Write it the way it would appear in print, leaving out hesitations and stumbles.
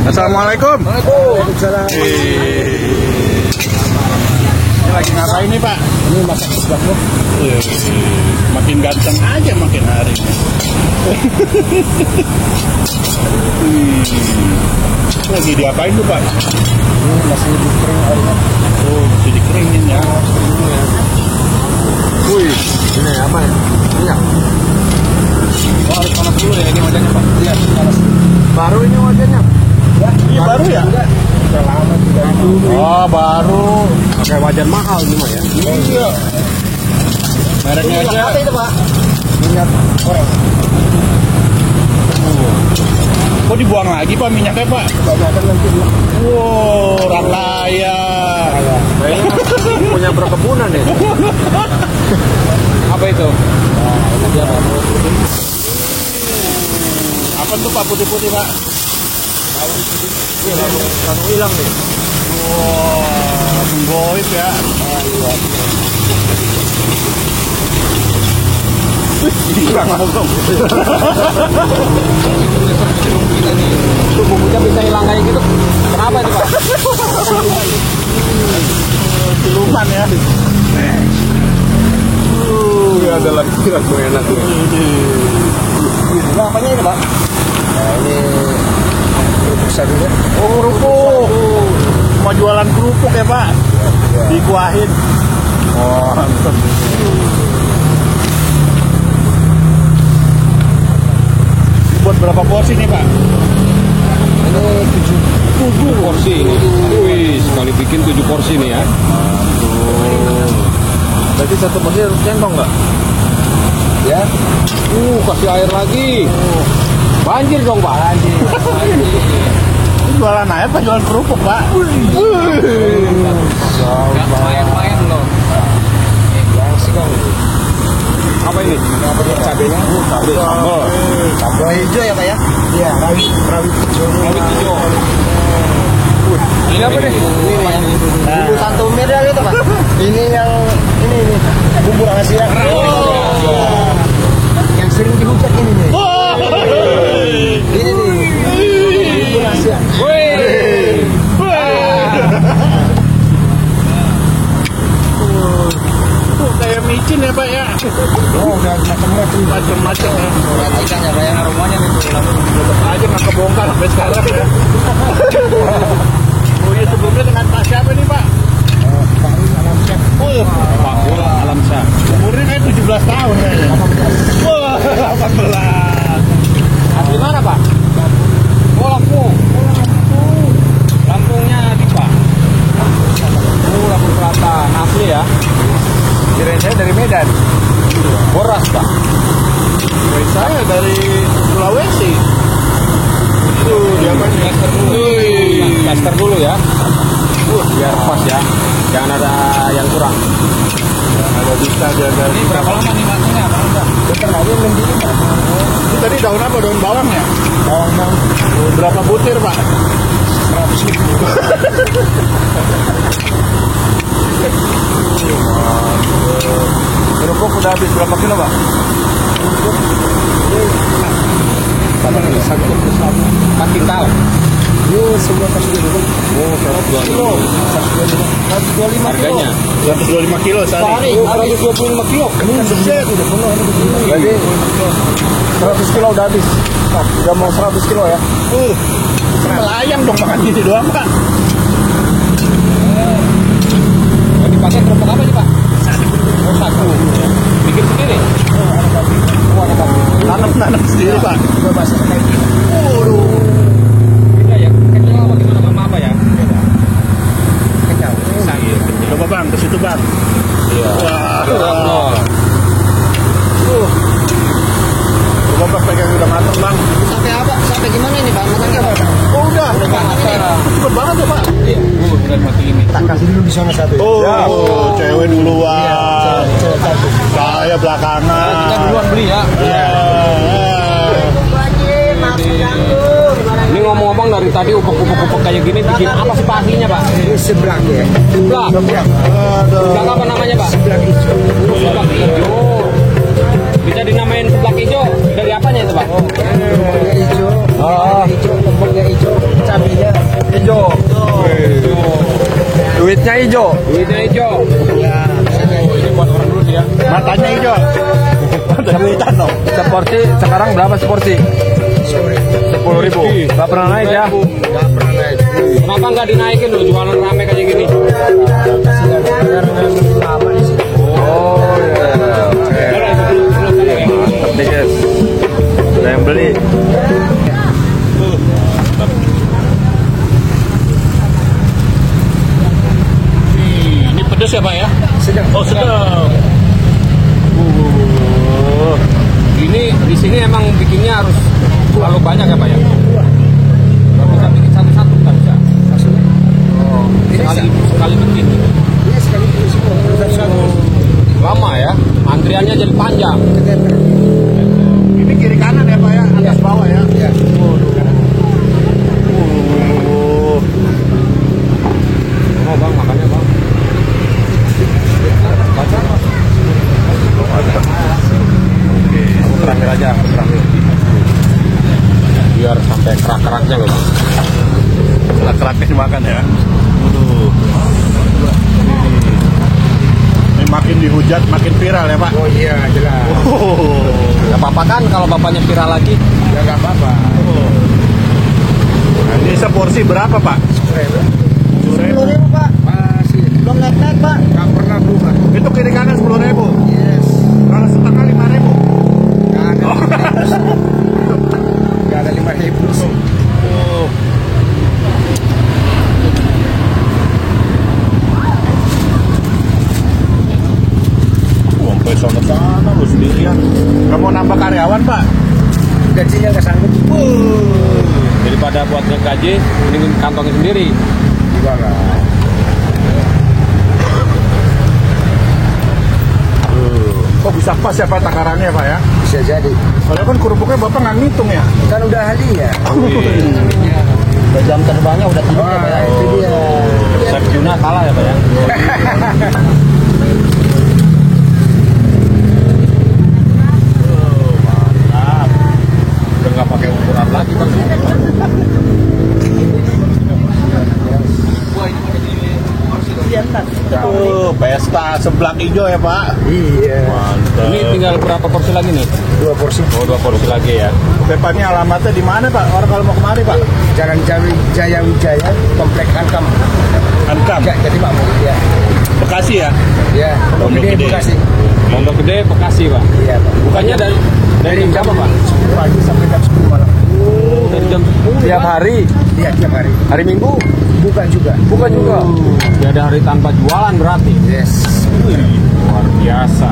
Assalamualaikum. Waalaikumsalam. Ini lagi ngapain nih Pak? Ini masak sebabnya. Makin ganteng aja makin hari. Lagi diapain tuh Pak? Ini masih dikering airnya. Oh, masih dikeringin ya. Wih, ini apa ya? Minyak. Oh, harus panas dulu ya ini wajannya Pak? Iya, panas. Baru ini wajannya. Ya, ini baru ya? Udah lama juga. Oh, baru. Pakai wajan mahal ini mah ya. Iya. Mereknya aja. Apa itu Pak? Minyak goreng. Kok dibuang lagi Pak minyaknya Pak? Kebanyakan nanti. Wow, orang kaya. Kayaknya punya perkebunan ya. Apa itu? Nah, ini dia bawang putih. Apa tuh Pak putih-putih Pak? Bawang putih. Ini langsung hilang nih. Wow, langsung goib ya. Iya. Kurang langsung. Itu bumbunya bisa hilang kayak gitu. Kenapa itu Pak? Siluman ya. Ya ada lagi langsung enak nih. Ini apanya ini Pak? Nah ini kerupuk sadunya. Oh, kerupuk. Mau jualan kerupuk ya Pak? Ya. Dikuahin. Oh, mantap. Buat berapa porsi nih Pak? Ini 7 porsi ini. Wih, sekali bikin 7 porsi nih ya. Berarti satu porsi harus centong nggak? Ya. Kasih air lagi. Banjir dong Pak. Banjir. Ini jualan apa? Jualan kerupuk Pak? Main-main loh. Langsung. Apa ini? Cabenya. Cabai sambal. Sambal hijau ya Pak ya? Iya. Rawit hijau. Rawit hijau. Ini apa nih? Bumbu santu merah gitu Pak. Ini yang ini bumbu rahasia. Yang sering dihujat ini nih. Ini nih. Bumbu rahasia. Kayak micin ya Pak ya? Oh, udah Macam-macam ya. Perhatikan ya Pak ya. Aromanya nih. Tetap aja nggak kebongkar sampai sekarang ya. Oh iya, sebelumnya dengan Pak siapa nih Pak? Oh, Pak Bola Alamsyah. umurnya kayak 17 tahun kayaknya. Wah, 18. Asli mana Pak? Oh, Lampung. Lampungnya di Pak. Oh, Lampung Selatan. Asli ya. Kirain saya dari Medan. Boras Pak. Dari saya dari Sulawesi. Itu dia apa nih? Tester dulu. Tester dulu ya. Biar pas ya. Jangan ada yang kurang. Ada bisa jaga. Ini berapa lama nih matangnya? Bentar lagi mendidih. Ini tadi daun apa? Daun bawang ya? Bawang bang. Berapa butir Pak? 100.000. Kerupuk udah habis berapa kilo Pak? Sama nih, 1 Kapital. Ini semua kasih dulu. Oh, 125 kilo. 125 kilo. Harganya 125 kilo sehari. 125 kilo. Jadi 100 kilo udah habis. Udah mau 100 kilo ya. Melayang dong makan gini doang Pak. Yang dipakai kerupuk apa nih Pak? Oh, 1. Bikin sendiri? Nanam sendiri Pak. Coba saya kayak gini. Beda ya? Kecil apa gimana sama apa ya? Kenyal. Coba Bang, ke situ Bang. Iya. Wah. Coba pas pegang udah matang Bang. Sampai apa? Sampai gimana ini Bang? Matangnya apa? Oh udah. Cepet banget ya Pak. Iya. Keren mati ini. Tak kasih dulu di sana satu. Oh, cewek duluan. Cewek satu. Saya belakangan. Kita duluan beli ya. Iya. Ini ngomong-ngomong dari tadi upuk-upuk kayak gini bikin apa sih Pak aslinya Pak? Ini seblak ya. Seblak. Seblak apa namanya Pak? Seblak hijau. Seblak hijau. Bisa dinamain seblak hijau dari apanya itu Pak? Rumahnya hijau. Hijau, tempatnya hijau. Kulitnya hijau. Kulitnya hijau. Ya. Oh, ini buat orang dulu ya. Matanya hijau. Matanya hitam dong. Seporsi sekarang berapa seporsi? 10.000. Nggak pernah naik ya? Nggak pernah naik. Kenapa nggak dinaikin loh, jualan rame kayak gini? Oh ya. Mantap nih guys. Ada yang beli. Ini pedes ya Pak ya? Sedang. Oh sedang. Ini di sini emang bikinnya harus terlalu banyak ya Pak ya? Nggak bisa bikin satu-satu, nggak bisa. Oh, sekali bikin. Iya sekali Lama ya, antriannya jadi panjang. Ini kiri kanan ya Pak ya? Atas bawah ya? Iya. Oh bang, makannya bang. Baca. Aku terakhir aja, aku terakhir. Biar sampai kerak-keraknya loh. Kerak-keraknya dimakan ya? Ini makin dihujat makin viral ya Pak? Oh iya jelas. Gak apa-apa kan kalau bapaknya viral lagi? Ya nggak apa-apa. Nah, ini seporsi berapa Pak? 10.000. Pak. Masih. Belum naik Pak. Nggak pernah berubah. Itu kiri kanan 10.000. Yes. Kalau setengah 5.000. Nggak ada. Nggak ada 5.000. Oh. Sampai sana lu sendirian. Kamu mau nambah karyawan Pak? Gajinya nggak sanggup. Daripada buat ngegaji, mending kantongin sendiri. Gimana? Kok bisa pas ya Pak takarannya Pak ya? Bisa jadi. Kalau kan kerupuknya Bapak nggak ngitung ya? Kan udah ahli ya. Udah jam terbangnya udah tinggi Wah, ya Pak ya. itu dia. Chef Juna kalah ya Pak ya. Mantap. Udah nggak pakai ukuran lagi Bang. Pesta seblak hijau ya Pak? Iya. Mantap. Ini tinggal berapa porsi lagi nih? 2 porsi. Oh, 2 porsi lagi ya. Depannya alamatnya di mana Pak? Orang kalau mau kemari Pak? Jalan Jaya Wijaya, Komplek Hankam. Ankam, Jadi Pak mau ya. Bekasi ya? Ya, Pondok Gede Gede. Bekasi. Pondok Gede, Bekasi Pak. Iya Pak. Bukannya dari jam berapa Pak? 10 pagi sampai jam 10 malam. Dari jam 10 Tiap Pak? hari. Iya tiap hari. Hari Minggu? Buka juga. Bukan juga. Tidak ada hari tanpa jualan berarti. Yes. Luar biasa.